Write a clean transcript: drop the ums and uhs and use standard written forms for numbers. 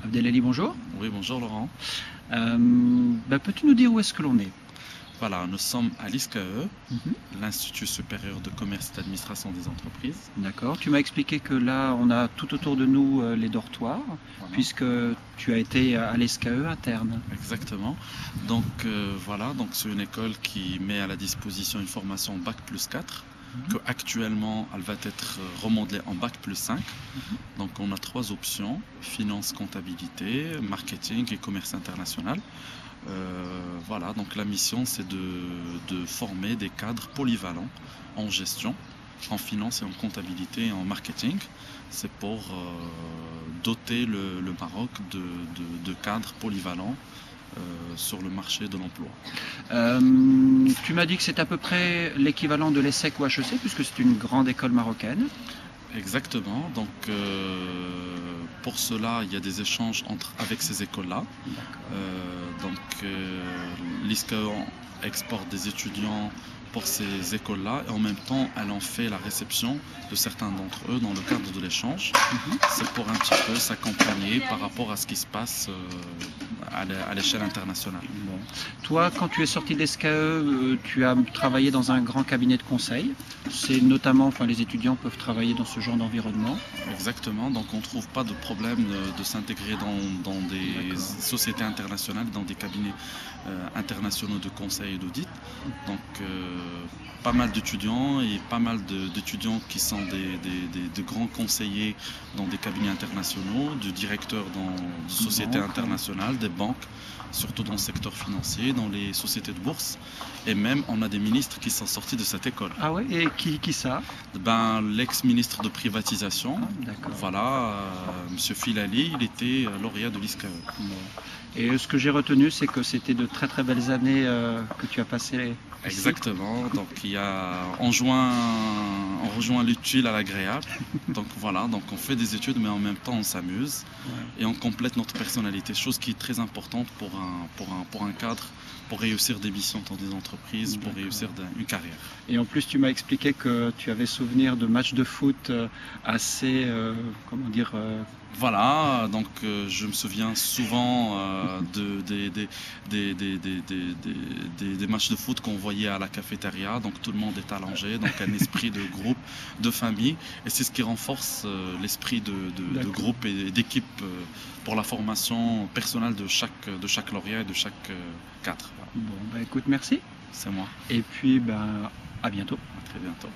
Abdelali, bonjour. Oui, bonjour Laurent. Peux-tu nous dire où est-ce que l'on est? Voilà, nous sommes à l'ISCAE, Mhm. l'Institut supérieur de commerce et d'administration des entreprises. D'accord. Tu m'as expliqué que là, on a tout autour de nous les dortoirs, Voilà. puisque tu as été à l'ESCAE interne. Exactement. Donc voilà, donc c'est une école qui met à la disposition une formation Bac plus 4, que actuellement elle va être remodelée en Bac plus 5. Donc on a 3 options: finance, comptabilité, marketing et commerce international. Voilà, donc la mission c'est de former des cadres polyvalents en gestion, en finance et en comptabilité et en marketing. C'est pour doter le Maroc de cadres polyvalents sur le marché de l'emploi. Tu m'as dit que c'est à peu près l'équivalent de l'ESSEC ou HEC, puisque c'est une grande école marocaine. Exactement, donc pour cela il y a des échanges avec ces écoles-là. L'ISCAE exporte des étudiants pour ces écoles-là et en même temps elle en fait la réception de certains d'entre eux dans le cadre de l'échange. C'est pour un petit peu s'accompagner par rapport à ce qui se passe à l'échelle internationale. Bon. Toi, quand tu es sorti de l'ESCAE, tu as travaillé dans un grand cabinet de conseil. C'est notamment, les étudiants peuvent travailler dans ce genre d'environnement. Exactement, donc on ne trouve pas de problème de s'intégrer dans des sociétés internationales, dans des cabinets internationaux de conseil et d'audit. Donc pas mal d'étudiants et pas mal d'étudiants qui sont de grands conseillers dans des cabinets internationaux, de directeurs dans des sociétés internationales, des banques, surtout dans le secteur financier, dans les sociétés de bourse. Et même on a des ministres qui sont sortis de cette école. Ah ouais, et qui ça? L'ex-ministre de privatisation, voilà, M. Filali, il était lauréat de l'ISCAE. Et ce que j'ai retenu, c'est que c'était de très très belles années que tu as passées. Exactement, donc on rejoint l'utile à l'agréable. Donc voilà, donc on fait des études mais en même temps on s'amuse et on complète notre personnalité, chose qui est très importante pour un cadre, pour réussir des missions dans des entreprises, pour réussir une carrière. Et en plus tu m'as expliqué que tu avais souvenir de matchs de foot assez, Voilà, donc je me souviens souvent des matchs de foot qu'on voyait à la cafétéria, donc tout le monde est allongé, donc un esprit de groupe, de famille, et c'est ce qui renforce l'esprit de groupe et d'équipe pour la formation personnelle de chaque lauréat et de chaque cadre. Bon, écoute, merci. C'est moi. Et puis, à bientôt. À très bientôt.